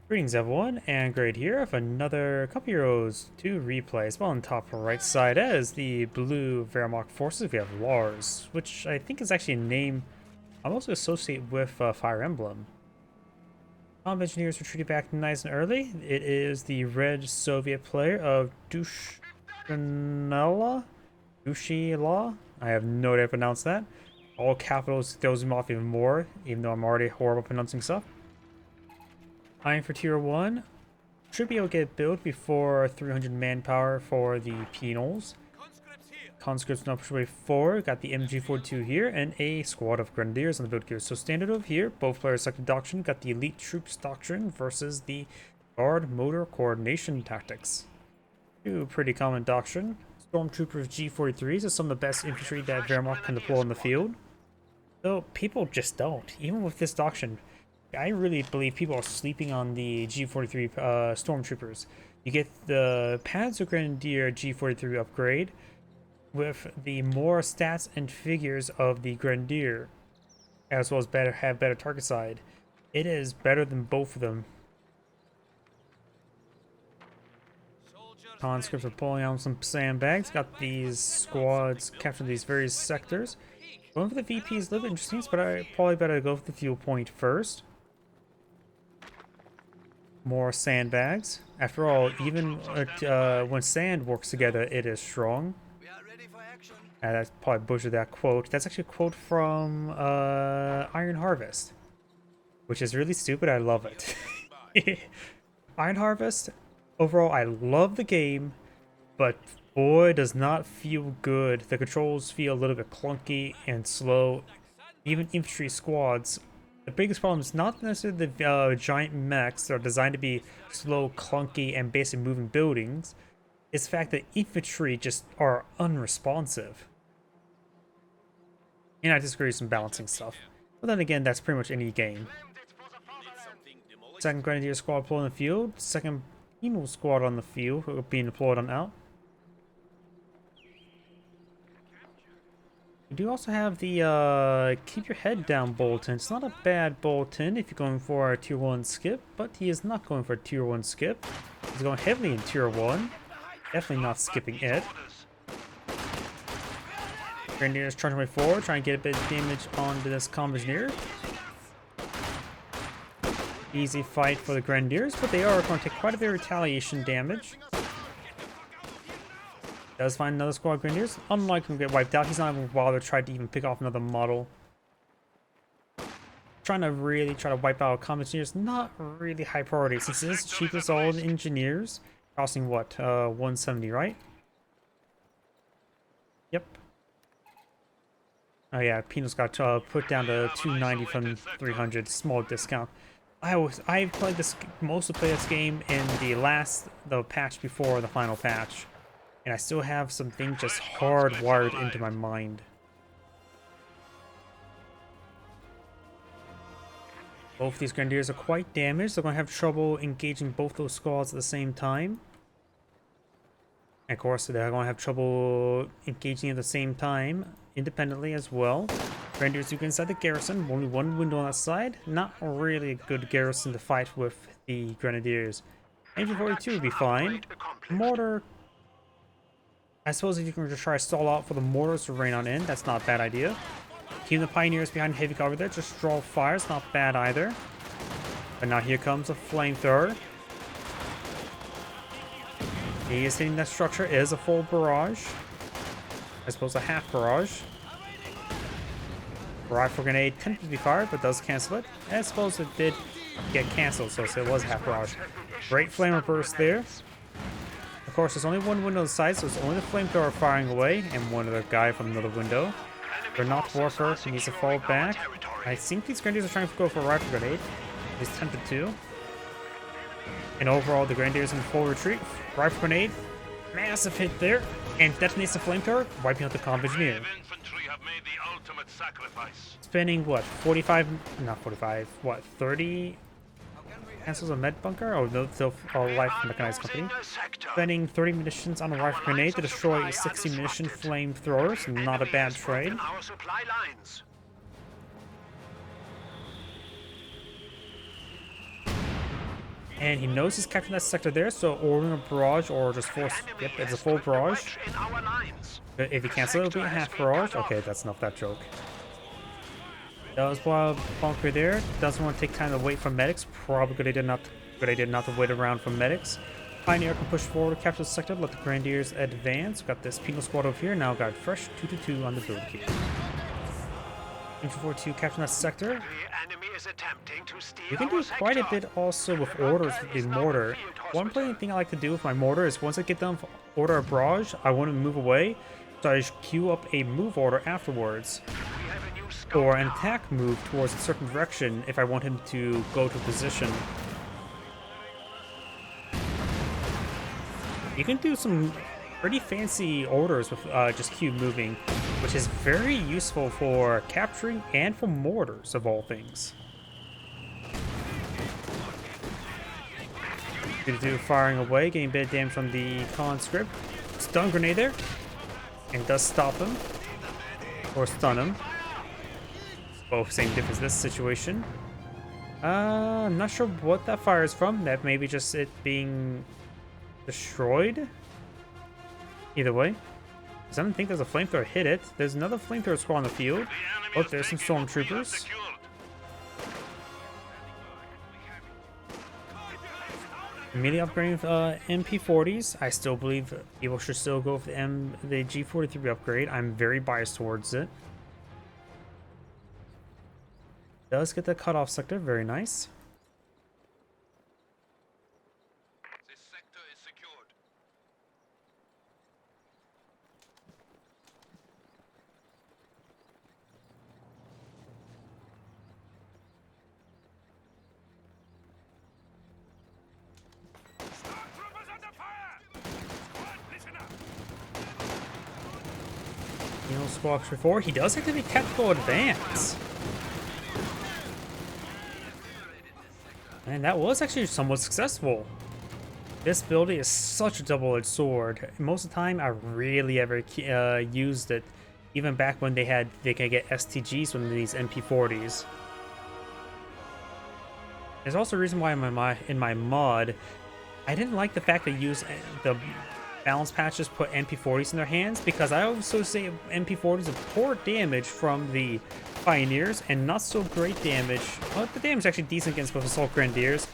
Greetings everyone, and Grade here of another couple Heroes 2 replay. As well on top right side as the blue Wehrmacht forces, we have Lars, which I think is actually a name I'm also associated with Fire Emblem. Bomb engineers retreated back nice and early. It is the red Soviet player of DUSHNILA? DUSHNILA? I have no idea how to pronounce that. All capitals throws him off even more, even though I'm already horrible pronouncing stuff. Eyeing for tier 1. Should be able to get built before 300 manpower for the penals. Conscripts not push away 4. Got the MG42 here and a squad of grenadiers on the build gear. So standard over here, both players selected doctrine. Got the elite troops doctrine versus the guard motor coordination tactics. Two pretty common doctrine. Stormtroopers G43s are some of the best infantry that Wehrmacht can deploy on the field. Though people just don't, even with this doctrine. I really believe people are sleeping on the G43 Stormtroopers. You get the Panzer Grenadier G43 upgrade with the more stats and figures of the Grenadier, as well as have better target side. It is better than both of them. Conscripts are pulling out some sandbags. Got these squads capturing these various sectors. Going for the VP is a little bit interesting, but I probably better go for the fuel point first. More sandbags. After all, even when sand works together, it is strong. That's probably butchered that quote. That's actually a quote from Iron Harvest, which is really stupid. I love it. Iron Harvest, overall, I love the game, but boy, does not feel good. The controls feel a little bit clunky and slow. Even infantry squads. The biggest problem is not necessarily the giant mechs that are designed to be slow, clunky, and basically moving buildings. It's the fact that infantry just are unresponsive. And I disagree with some balancing stuff. But then again, that's pretty much any game. Second Grenadier squad deployed on the field. Second Penal squad on the field being deployed on out. We do also have the keep your head down bulletin. It's not a bad bulletin if you're going for a tier 1 skip, but he is not going for a tier 1 skip. He's going heavily in tier 1. Definitely not skipping it. Grenadiers charging way forward, trying to get a bit of damage onto this Combineer. Easy fight for the Grenadiers, but they are going to take quite a bit of retaliation damage. Does find another squad of Grenadiers. Unlikely to get wiped out. He's not even bothered to try to even pick off another model. Trying to really try to wipe out Combineers, not really high priority since it is cheapest all the engineers. Costing what? 170, right? Yep. Oh yeah, Penal's got put down to 290 from 300. Small discount. I played this mostly played this game in the patch before the final patch. And I still have some things just hardwired into my mind. Both these Grenadiers are quite damaged. They're going to have trouble engaging both those squads at the same time. And of course, they're going to have trouble engaging at the same time, independently as well. Grenadiers, you can inside the garrison. Only one window on that side. Not really a good garrison to fight with the Grenadiers. MG42 would be fine. Mortar... I suppose if you can just try to stall out for the mortars to rain on in, that's not a bad idea. Keeping the Pioneers behind heavy cover there, just draw fire, it's not bad either. But now here comes a flamethrower. He is hitting that structure, it is a full barrage. I suppose a half barrage. Rifle grenade attempted to be fired, but does cancel it. I suppose it did get cancelled, so it was half barrage. Great flamer burst there. Of course, there's only one window on the side, so it's only the flamethrower firing away, and one other guy from another window. They're not warfare, he needs to fall back. I think these Grenadiers are trying to go for a rifle grenade. He's tempted to. And overall, the Grenadiers in full retreat. Rifle grenade, massive hit there, and detonates the flamethrower, wiping out the Combineer. Spending what, 45, not 45, what, 30 cancels a med bunker? Oh, no, life mechanized company. Spending 30 munitions on a rifle grenade to destroy a 60 munition flamethrowers. Not a bad trade. And he knows he's capturing that sector there, so ordering a barrage or just force. Yep, it's a full barrage. If he cancels it, it'll be a half barrage. Okay, that's enough that joke. Does wild bunker there. Doesn't want to take time to wait for medics. Probably good idea not to wait around for medics. Pioneer can push forward, capture the sector, let the Grenadiers advance. Got this penal squad over here. Now got fresh 2-2 on the build queue. Infantry 4-2 capturing that sector. You can do quite a bit also with orders with the mortar. One thing I like to do with my mortar is once I get done order a barrage, I want to move away, so I just queue up a move order afterwards. Or an attack move towards a certain direction if I want him to go to position. You can do some pretty fancy orders with just queue moving, which is very useful for capturing and for mortars of all things. Gonna do firing away, getting a bit of damage from the conscript. Stun grenade there, and does stop him or stun him. Both same difference in this situation. I'm not sure what that fire is from. That maybe just it being destroyed. Either way, because I don't think there's a flamethrower hit it. There's another flamethrower squad on the field. Oh, there's some stormtroopers. Immediately upgrading MP40s. I still believe people should still go for the G43 upgrade. I'm very biased towards it. Does get the cutoff sector, very nice. This sector is secured. Stormtroopers under fire! Squad, listen up! You know, squawks before. He does activate tactical advance. And that was actually somewhat successful. This ability is such a double-edged sword. Most of the time, I rarely ever used it. Even back when they could get STGs from these MP40s. There's also a reason why in my mod, I didn't like the fact they use the balance patches put MP40s in their hands, because I always associate MP40s with poor damage from the Pioneers and not so great damage. Well, the damage is actually decent against both Assault Grenadiers,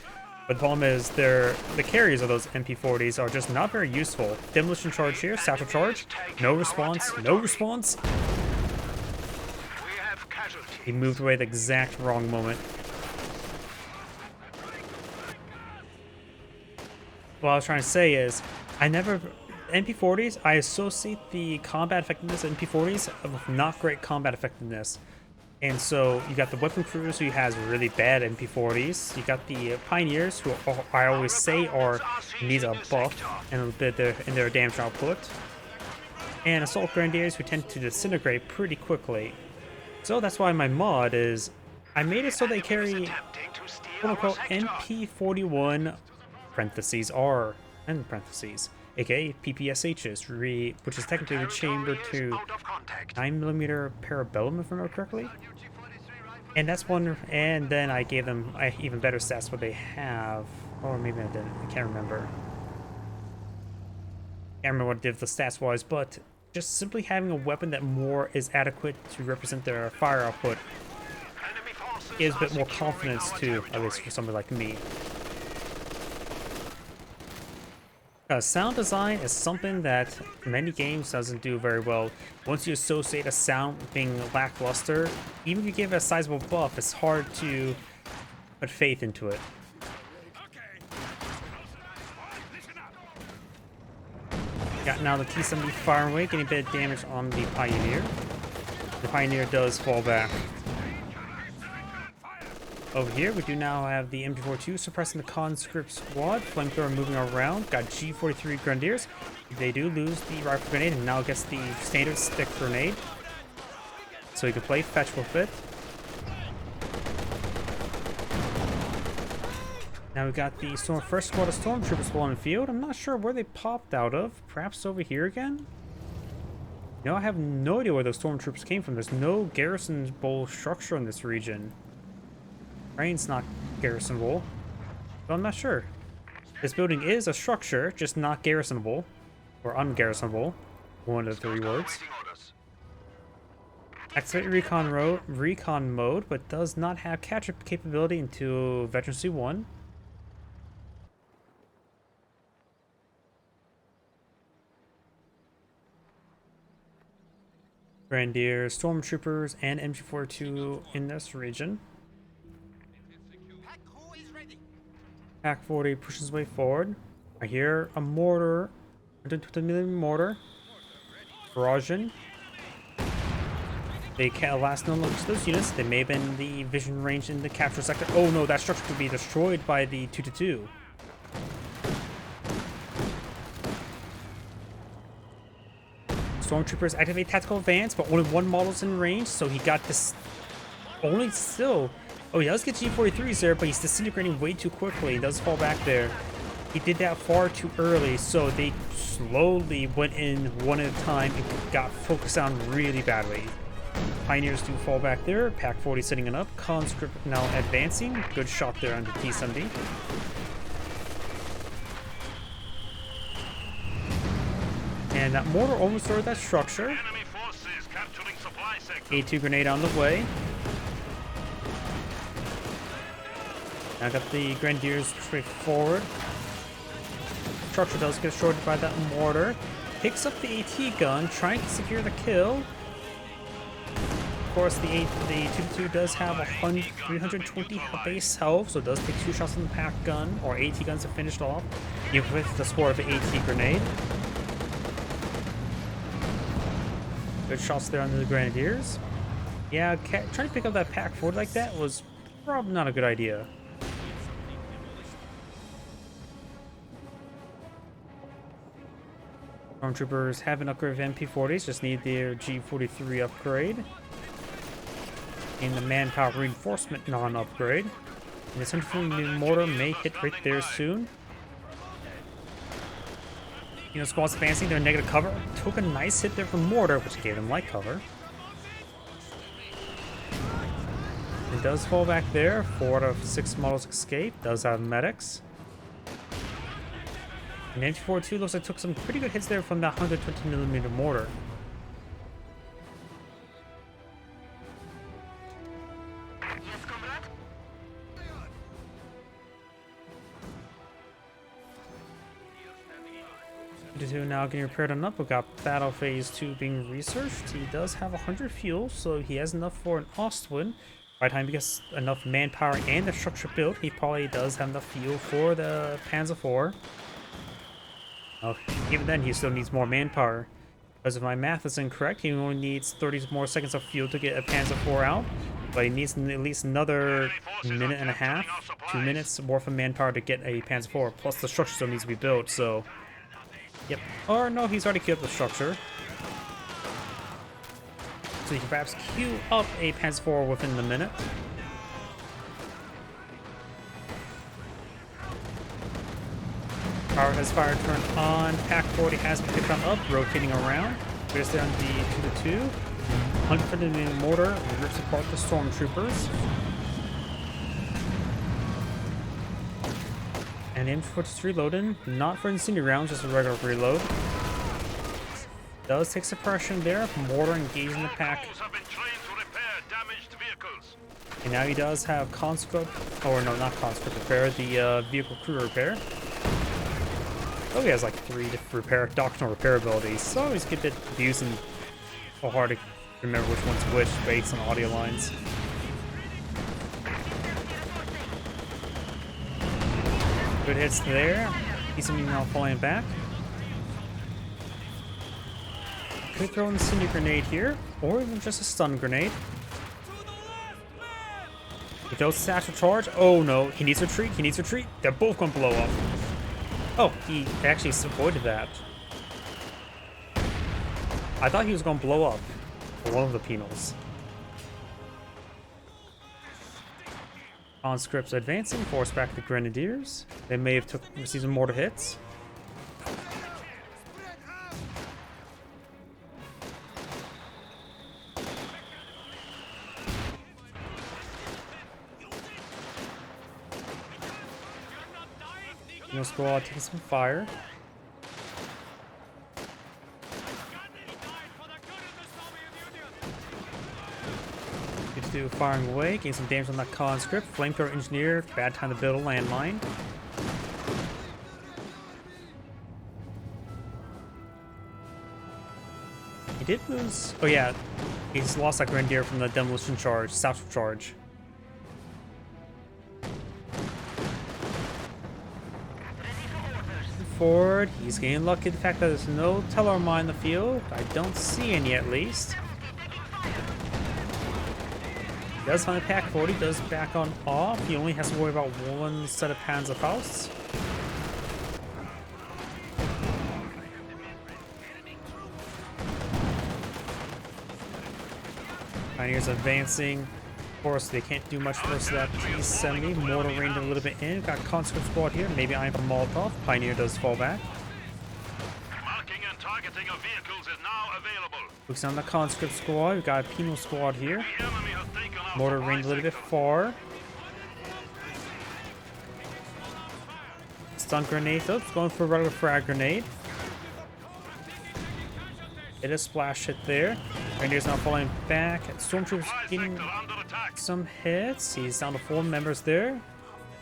but the problem is the carriers of those MP40s are just not very useful. Demolition charge here, satchel charge, no response, no response. He moved away at the exact wrong moment. What I was trying to say is, MP40s, I associate the combat effectiveness of MP40s with not great combat effectiveness. And so you got the weapon crews who has really bad MP40s. You got the Pioneers who I always say needs a buff and a bit in their damage output. And Assault Grenadiers who tend to disintegrate pretty quickly. So that's why my mod is, I made it so they carry quote-unquote MP41 parentheses R and parentheses, aka PPSHs, which is technically the chamber to 9mm Parabellum, if I remember correctly. And that's one, and then I gave them even better stats what they have. Or maybe I didn't, I can't remember. Can't remember what the stats was, but just simply having a weapon that more is adequate to represent their fire output gives a bit more confidence to, at least for somebody like me. Sound design is something that many games doesn't do very well. Once you associate a sound being lackluster, even if you give it a sizable buff, it's hard to put faith into it. Got now the T-70 firing away, getting a bit of damage on the Pioneer. The Pioneer does fall back. Over here, we do now have the MP42 suppressing the conscript squad. Flamethrower moving around. Got G43 Grenadiers. They do lose the rifle grenade and now gets the standard stick grenade. So you can play fetch with it. Now we got the first squad of stormtroopers still on the field. I'm not sure where they popped out of. Perhaps over here again? No, I have no idea where those stormtroopers came from. There's no garrison bowl structure in this region. Rain's not garrisonable, so I'm not sure. This building is a structure, just not garrisonable. Or ungarrisonable. One of the three words. Activate recon mode, but does not have catch-up capability into Veterancy 1. Grenadiers, Stormtroopers, and MG42 in this region. Pack 40 pushes his way forward. I hear a mortar, 120mm mortar. Barraging. They can't last known look to those units. They may have been the vision range in the capture sector. Oh no, that structure could be destroyed by the 2-2. Stormtroopers activate tactical advance, but only one model's in range, so he got this. Only still. Oh, he does get G43s there, but he's disintegrating way too quickly. He does fall back there. He did that far too early, so they slowly went in one at a time and got focused on really badly. Pioneers do fall back there. Pack 40 setting it up. Conscript now advancing. Good shot there on the T-70. And that mortar almost destroyed that structure. A2 grenade on the way. Now got the Grenadiers straight forward. Structure does get destroyed by that mortar. Picks up the AT gun, trying to secure the kill. Of course, the 2-2 does have 320 base health, so it does take 2 shots on the pack gun, or AT guns to finish it off, even with the support of the AT grenade. Good shots there on the Grenadiers. Yeah, trying to pick up that pack 40 like that was probably not a good idea. Stormtroopers have an upgrade of MP40s, just need their G43 upgrade. And the manpower reinforcement non-upgrade. And this 150mm mortar may hit right there soon. You know, squads advancing, they're negative cover. Took a nice hit there from mortar, which gave them light cover. It does fall back there. 4 out of 6 models escape. Does have medics. And MG42 looks like took some pretty good hits there from that 120mm mortar. Now getting repaired on up. We got Battle Phase 2 being researched. He does have 100 fuel, so he has enough for an Ostwind. By the time he gets enough manpower and the structure built, he probably does have enough fuel for the Panzer IV. Oh, even then, he still needs more manpower. Because if my math is incorrect, he only needs 30 more seconds of fuel to get a Panzer IV out. But he needs at least another minute and a half, 2 minutes worth of manpower to get a Panzer IV. Plus the structure still needs to be built, so... Yep. Or no, he's already queued up the structure. So you can perhaps queue up a Panzer IV within the minute. Power has fire turned on. Pack 40 has been picked up, rotating around. There's down the 2-2. 150mm mortar rips apart the Stormtroopers. And M4's reloading, not for incendiary rounds, just a regular reload. Does take suppression there, mortar engaging the pack. And now he does have conscript, or no, not conscript repair, the vehicle crew repair. Oh, he has like 3 different repair, doctrinal repair abilities, so he's a bit confused and so hard to remember which one's which based on audio lines. Good hits there. He's now falling back. Could throw an incendiary grenade here, or even just a stun grenade. He does satchel charge. Oh no, he needs to retreat. He needs to retreat. They're both gonna blow up. Oh, he actually avoided that. I thought he was gonna blow up for one of the penals. Conscripts advancing, force back the Grenadiers. They may have received some mortar hits. Penal squad taking some fire. Good to do firing away, getting some damage on that conscript. Flamethrower engineer, bad time to build a landmine. He did lose. Oh yeah, he's lost that grenadier from the demolition charge, south charge. Forward, he's getting lucky the fact that there's no teller mine in the field. I don't see any at least. He does find a pack 40, does back on off. He only has to worry about one set of Panzerfaust. Pioneers advancing. Of course, they can't do much versus that T-70. Mortar reined a little bit in. Got conscript squad here. Maybe Iron for Molotov. Pioneer does fall back. Marking and targeting of vehicles is now available. Looks on the conscript squad. We've got a penal squad here. The enemy has taken out Mortar supply reined a little bit sector. far. Stun grenade. Oops, going for a regular frag grenade. It is splash hit there. Reindeer's now falling back. Stormtroopers Supply getting sector under attack. some hits. He's down to 4 members there.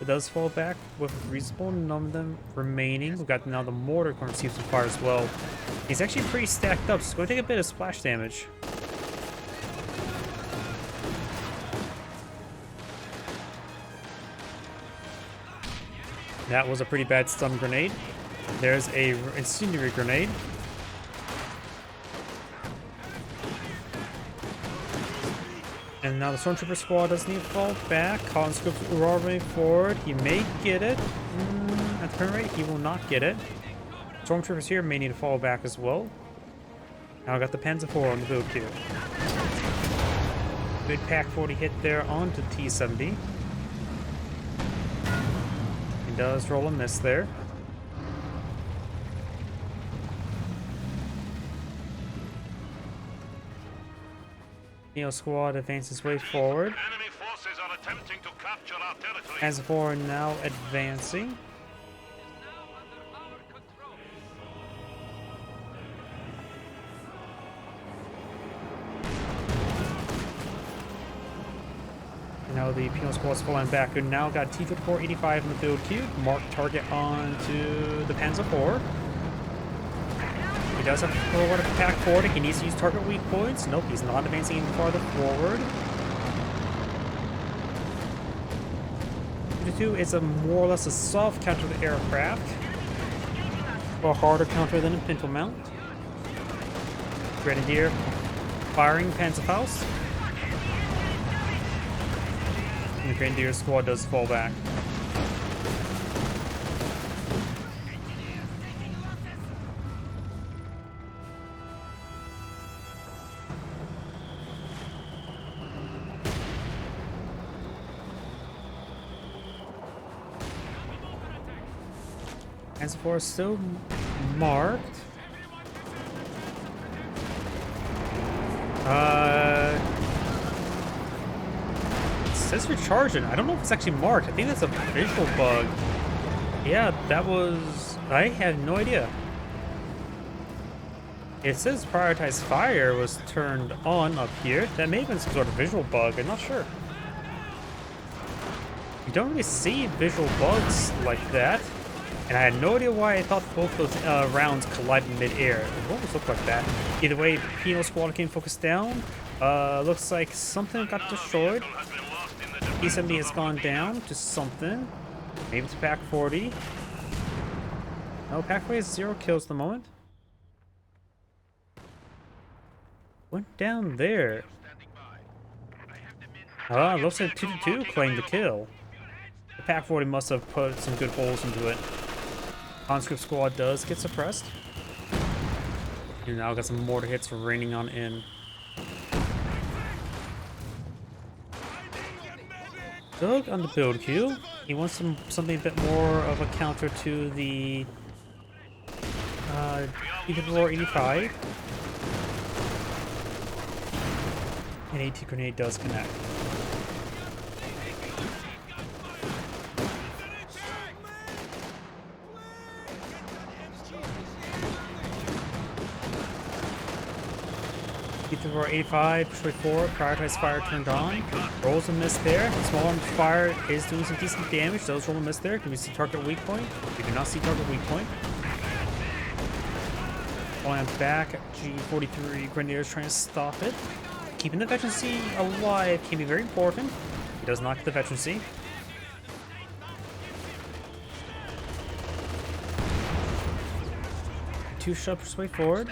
It does fall back with a reasonable number of them remaining. We've got now the mortar going to receive some fire as well. He's actually pretty stacked up, so it's going to take a bit of splash damage. That was a pretty bad stun grenade. There's a incendiary grenade. And now the Stormtrooper squad does need to fall back. Conscripts are moving forward. He may get it. At the current rate, he will not get it. Stormtroopers here may need to fall back as well. Now I got the Panzer IV on the build queue. Big pack 40 hit there onto T-70. He does roll a miss there. Neo squad advances way forward. Enemy forces are attempting to capture our territory. Panzer IV now advancing. Now the penal squad's falling back. We now got T-5485 in the field queue. Mark target onto the Panzer IV. He does have to throw out a pack forward. He needs to use target weak points. Nope, he's not advancing even farther forward. 52 is a more or less a soft counter to the aircraft. Or a harder counter than a pintle mount. Grenadier firing Panzerfaust. And the Grenadier squad does fall back. Panzer IV is still marked. It says recharging. I don't know if it's actually marked. I think that's a visual bug. Yeah, that was... I had no idea. It says prioritized fire was turned on up here. That may have been some sort of visual bug. I'm not sure. You don't really see visual bugs like that. And I had no idea why I thought both those rounds collided in mid-air. It almost looked like that. Either way, penal squad can focus down. Looks like something got destroyed. T-70 has gone down to something. Maybe it's pack 40. No, pack 40 has 0 kills at the moment. Went down there. Looks like 2-2 claimed the kill. The pack 40 must have put some good holes into it. Conscript squad does get suppressed. And now got some mortar hits raining on in. Doug on the build queue. He wants something a bit more of a counter to the T-85. An AT grenade does connect. T-4 85, push way forward, prioritize fire turned on. Rolls a miss there. Small arms fire is doing some decent damage. Those roll a miss there. Do we see target weak point? We do not see target weak point. Falling back, G43 Grenadiers trying to stop it. Keeping the veterancy alive can be very important. He does not get the veterancy. Two shot push way forward.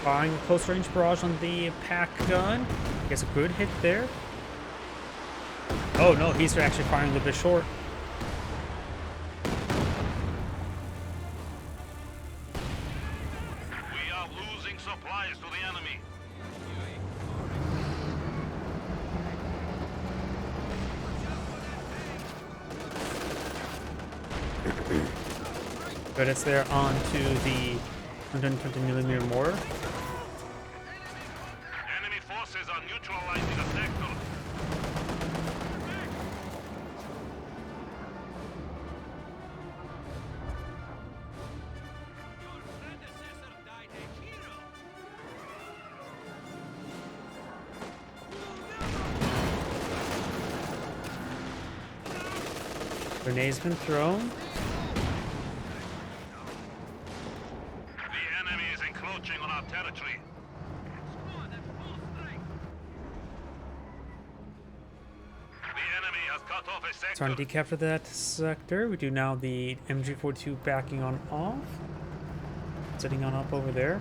Firing a close range barrage on the pack gun. Gets a good hit there. Oh no, he's actually firing a little bit short. We are losing supplies to the enemy. Good hits there onto the 120mm mortar. Enemy forces are neutralizing the sector. Grenade's been thrown. The enemy is encroaching on our territory. The enemy has cut off a sector. Trying to decapture that sector. We do now the MG42 backing on off. Sitting on up over there.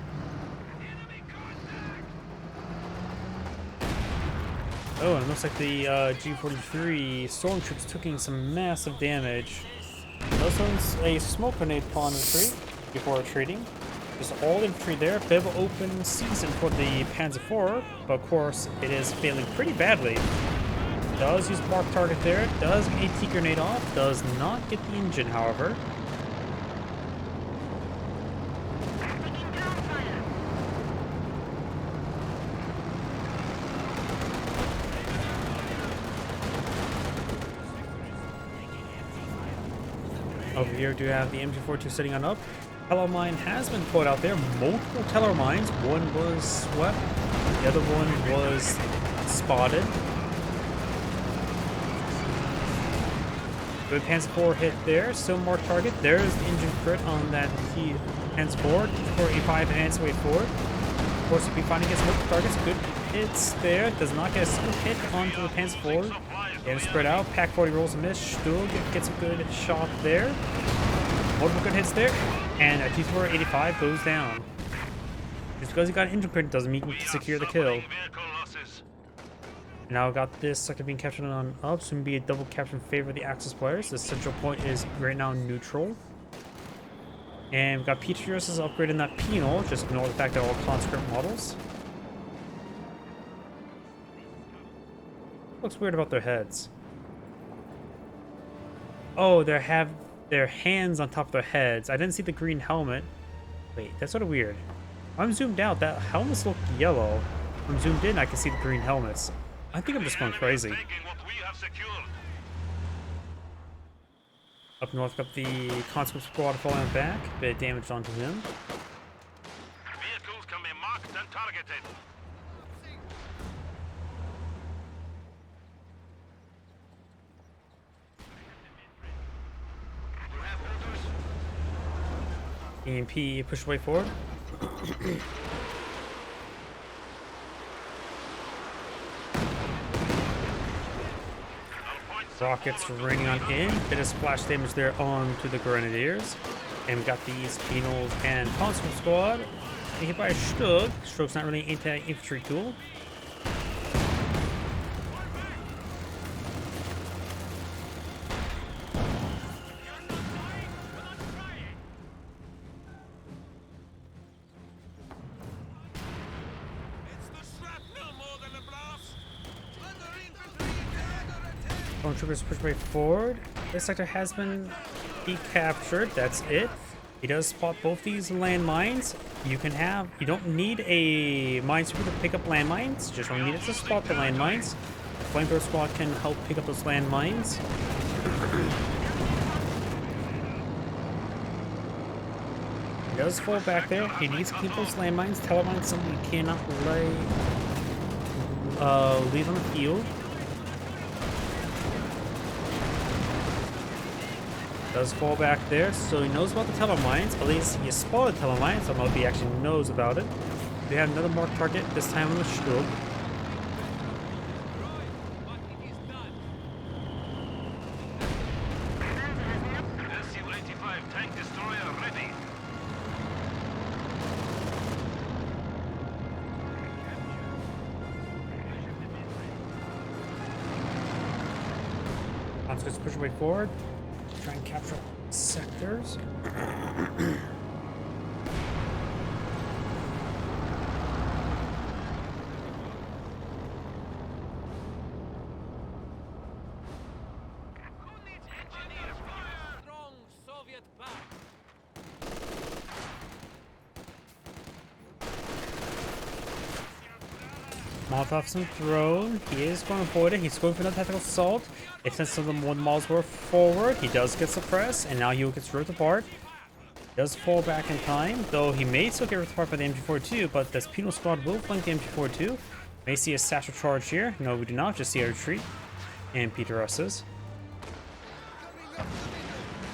Oh, and it looks like the G43 stormtroopers taking some massive damage. This one's a smoke grenade upon retreat before retreating. Just all infantry there. Bit of open season for the Panzer IV, but of course it is failing pretty badly. Does use mark target there. Does get a T-grenade off. Does not get the engine, however. Over here, do have the MG42 sitting on up. Teller mine has been put out there. Multiple teller mines. One was swept. The other one was spotted. Good Panzer IV hit there. Still more target. There's the engine crit on that Panzer IV. T4A5 and way forward. Of course, if we finally get multiple targets, good hits there. Does not get a single hit onto the Panzer IV. Getting spread out. Pack 40 rolls a miss. Still gets a good shot there. Multiple good hits there. And a T4 85 goes down. Just because he got an engine crit doesn't mean he can secure the kill. Now got this sector being captured on up. Soon be a double capture in favor of the Axis players. The central point is right now neutral. And we've got P2S upgrading that penal. Just ignore the fact that all conscript models. Looks weird about their heads. Oh, they have their hands on top of their heads. I didn't see the green helmet. Wait, that's sort of weird. I'm zoomed out. That helmets look yellow. I'm zoomed in. I can see the green helmets. I think I'm just going crazy. Up north, got the conscript squad falling back. Bit of damage onto him. Vehicles can be marked and targeted. EMP push way forward. Rockets raining on in. Bit of splash damage there onto the Grenadiers. And we got these penals and conscript squad. They hit by a Stug. Stug's not really an anti-infantry tool. Troopers push way forward. This sector has been decaptured. That's it. He does spot both these landmines. You don't need a minesweeper to pick up landmines. Just don't need it to spot the landmines. The flamethrower squad can help pick up those landmines. Does fall back there. He needs to keep those landmines. Telemines something you cannot leave on the field. Does fall back there, so he knows about the telemines. At least he spotted telemines. I don't know if he actually knows about it. We have another marked target, this time on the stroke. Su-85 tank destroyer ready. Let's just push way forward. Try and capture sectors. Strong Soviet back. Molotov's been thrown. He is going to avoid it. He's going for another tactical assault. If since some of the models were forward, he does get suppressed, and now he gets ripped apart. Does fall back in time, though he may still get ripped apart by the MG42, but this penal squad will flank the MG42. May see a satchel charge here. No, we do not. Just see a retreat. And Peter S's.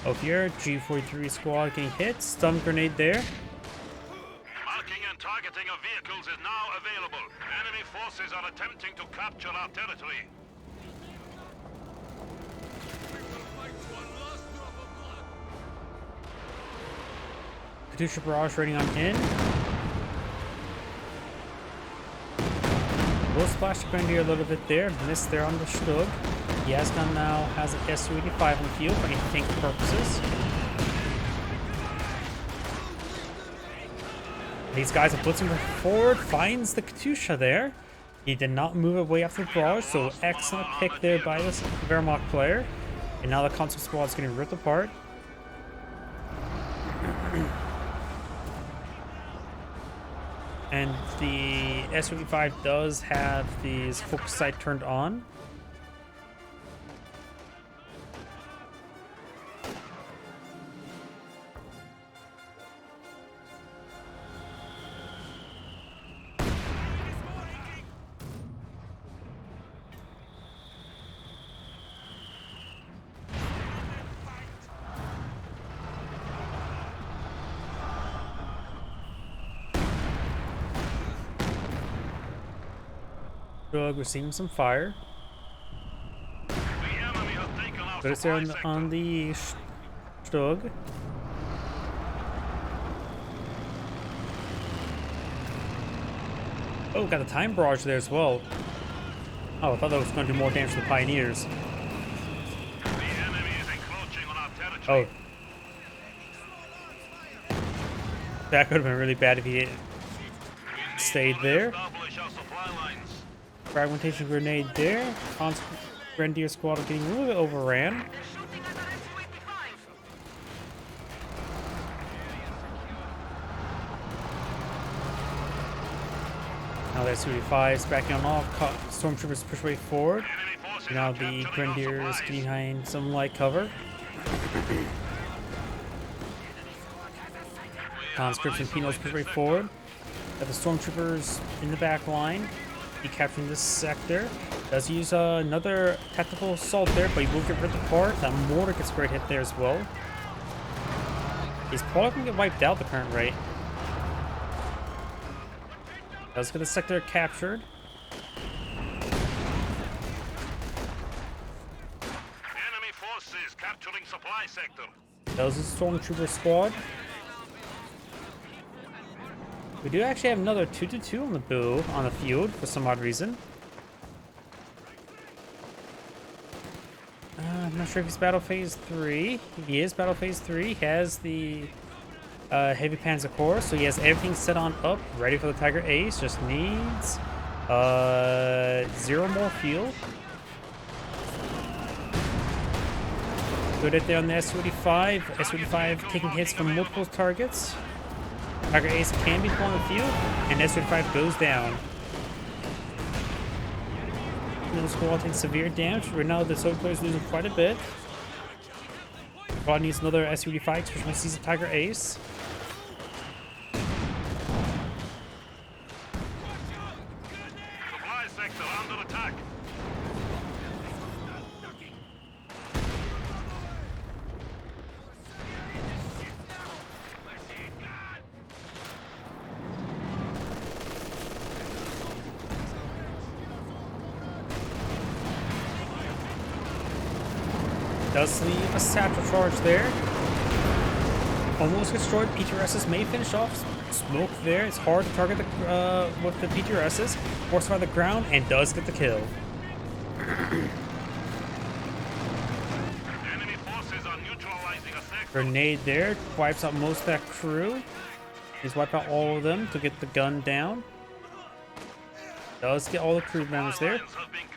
Over here, G43 squad getting hit. Stun grenade there. Marking and targeting of vehicles is now available. Enemy forces are attempting to capture our territory. Katusha barrage rating on in. Will splash the Grenadier a little bit there. Missed there on the Stug. Yasgan now has an Su-85 on the field for anti-tank purposes. These guys are blitzing forward. Finds the Katusha there. He did not move away after the barrage, so excellent pick there by this Wehrmacht player. And now the console squad is getting ripped apart. And the Su-85 does have these focus sight turned on. Receiving some fire. The enemy has taken our But it's there supply on the Stug. Oh, got the time barrage there as well. Oh, I thought that was going to do more damage to the Pioneers. The enemy is encroaching on our territory. Oh. That could have been really bad if he stayed there. Establish our supply lines. Fragmentation grenade there. Grenadier squad are getting a little bit overran. Now the Su-85 is backing on off. Stormtroopers push way forward. Enemy forces Now are the capturing our Grenadier is supplies. getting behind some light cover. Conscripts and Pinos push way forward. Got the Stormtroopers in the back line. He capturing this sector. Does use another tactical assault there, but he will get ripped apart. That mortar gets a great hit there as well. He's probably going to get wiped out the current rate. Does get the sector captured. Enemy forces capturing supply sector. That was a Stormtrooper squad. We do actually have another 2-2 on the field for some odd reason. I'm not sure if he's Battle Phase 3. He is Battle Phase 3. He has the Heavy Panzer Corps, so he has everything set on up, ready for the Tiger Ace. Just needs 0 more fuel. Good hit there on the Su-85. Su-85 taking hits from multiple targets. Tiger Ace can be pulling the field, and Su-85 goes down. The squad takes severe damage. Right now, the Soviet player is losing quite a bit. Squad needs another Su-85, especially when he sees a Tiger Ace. Does leave a satchel charge there. Almost destroyed. PTRSs may finish off. Smoke there. It's hard to target the with the PTRSs. Forced by the ground and does get the kill. Enemy forces are neutralizing a sector. Grenade there. Wipes out most of that crew. He's wiped out all of them to get the gun down. Does get all the crew members there,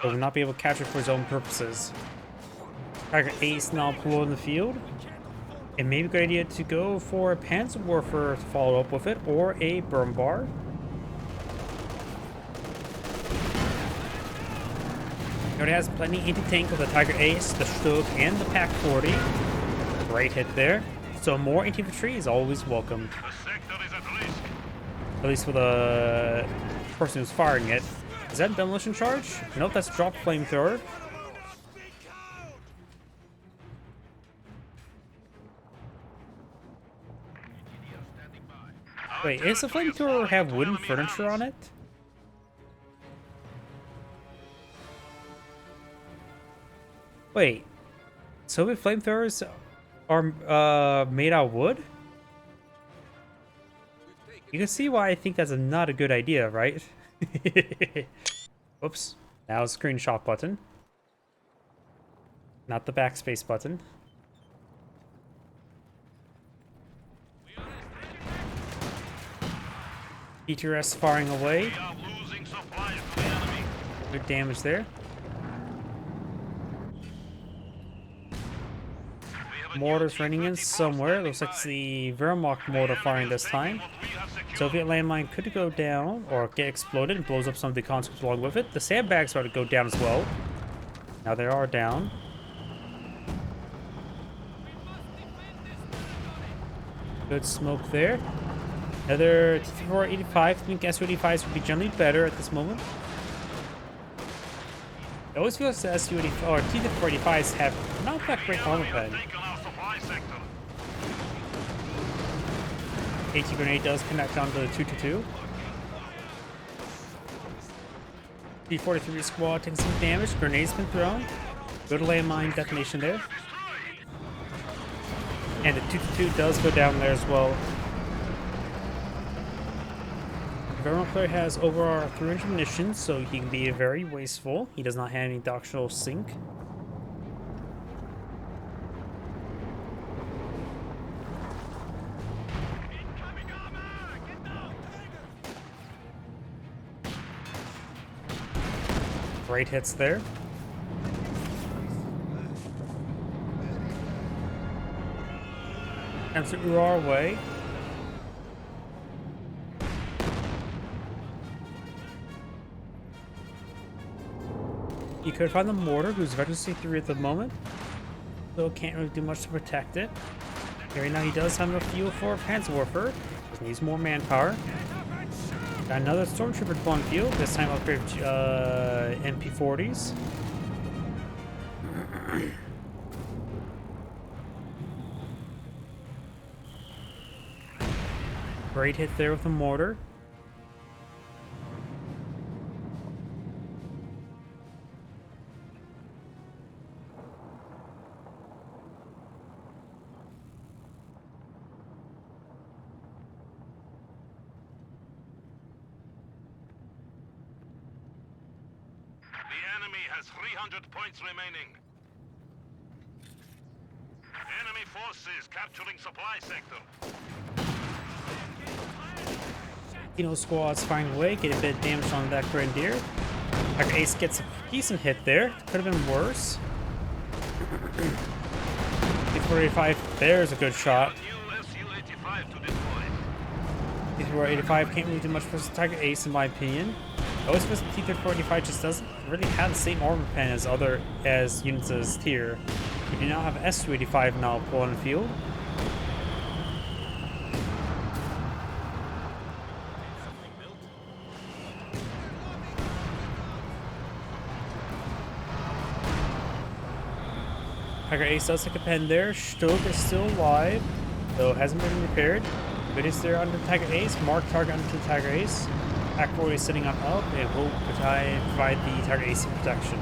but will not be able to capture for his own purposes. Tiger Ace now pulled in the field. It may be a good idea to go for a Panzerwerfer to follow up with it, or a Burn Bar. He already has plenty anti-tank with the Tiger Ace, the Stug, and the Pak-40. Great hit there. So more anti-infantry is always welcome. The sector is at risk. At least for the person who's firing it. Is that a demolition charge? Nope, that's drop flamethrower. Wait, is the flamethrower have wooden furniture on it? Wait, Soviet flamethrowers are made out of wood? You can see why I think that's not a good idea, right? Whoops. Now screenshot button. Not the backspace button. PTRS firing away. We are losing supplies to the enemy. Good damage there. Mortars running in somewhere. Looks like it's the Wehrmacht mortar firing this time. Soviet landmine could go down or get exploded and blows up some of the conscripts along with it. The sandbags are to go down as well. Now they are down. Good smoke there. Another T-485. I think Su-85s would be generally better at this moment. It always feels that Su-85 or T-485s have not that great armor pen. AT grenade does connect onto the 222. T-43 squad taking some damage. Grenade's been thrown. Good landmine detonation there. And the 222 does go down there as well. The Wehrmacht player has over 300 munitions, so he can be very wasteful. He does not have any doctrinal sink. Great hits there. Comes to our way. You could find the mortar, who's Veteran 3 at the moment, so can't really do much to protect it. Right now he does have enough fuel for a Panzerwerfer. Just needs more manpower. Got another Stormtrooper on field, this time upgrade MP40s. Great hit there with the mortar. Has 300 points remaining. Enemy forces capturing supply sector. Squad's firing away, get a bit of damage on that Grenadier. Tiger Ace gets a decent hit there. Could have been worse. T-485, there's a good shot. T-485 can't really do much for Tiger Ace in my opinion. I always feel the T-485 just doesn't really have the same armor pen as units as tier. You do now have S-285 now pull on the field. Tiger Ace does take a pen there. Stug is still alive, though hasn't been repaired. But is there under Tiger Ace? Mark target under the Tiger Ace. Pak-40 is sitting on up and will provide the Tiger Ace protection.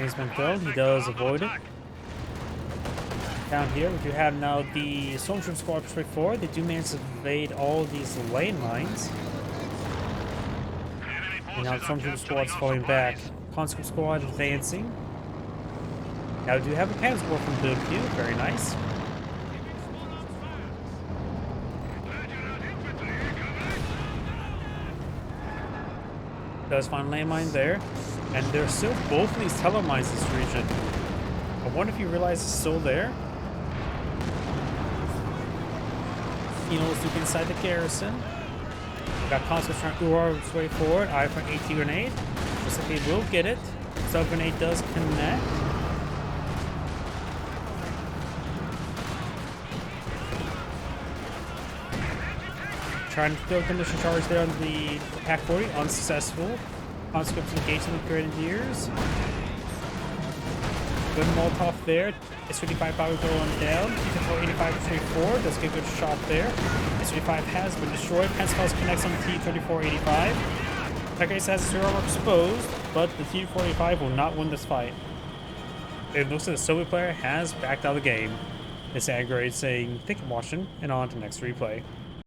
Enemy's been thrown. He does avoid it. Down here, we do have now the Stormtroop squad straight forward. They do manage to evade all these lane lines. And now the Stormtroop squad's falling back. Conscript squad advancing. Now we do have a Panther squad from Blue Q. Very nice. Does find landmine there. And there's still both of these telemines in this region. I wonder if you realize it's still there. Let's look inside the garrison. We got conscripts trying to Ur its way forward. Eye for an AT grenade. Looks like they will get it. Sub grenade does connect. Trying to throw condition charge there on the Pack 40. Unsuccessful. Conscripts engaging with Grenadiers. Good Molotov there. S-35 probably going down. T-34 85 34 does get a good shot there. S-35 has been destroyed. Pensacola connects on the T-34 85. Pack Ace has its rear armor exposed, but the T-34 85 will not win this fight. It looks like the Soviet player has backed out of the game. This aggregates saying, "Thank you for watching," and on to the next replay.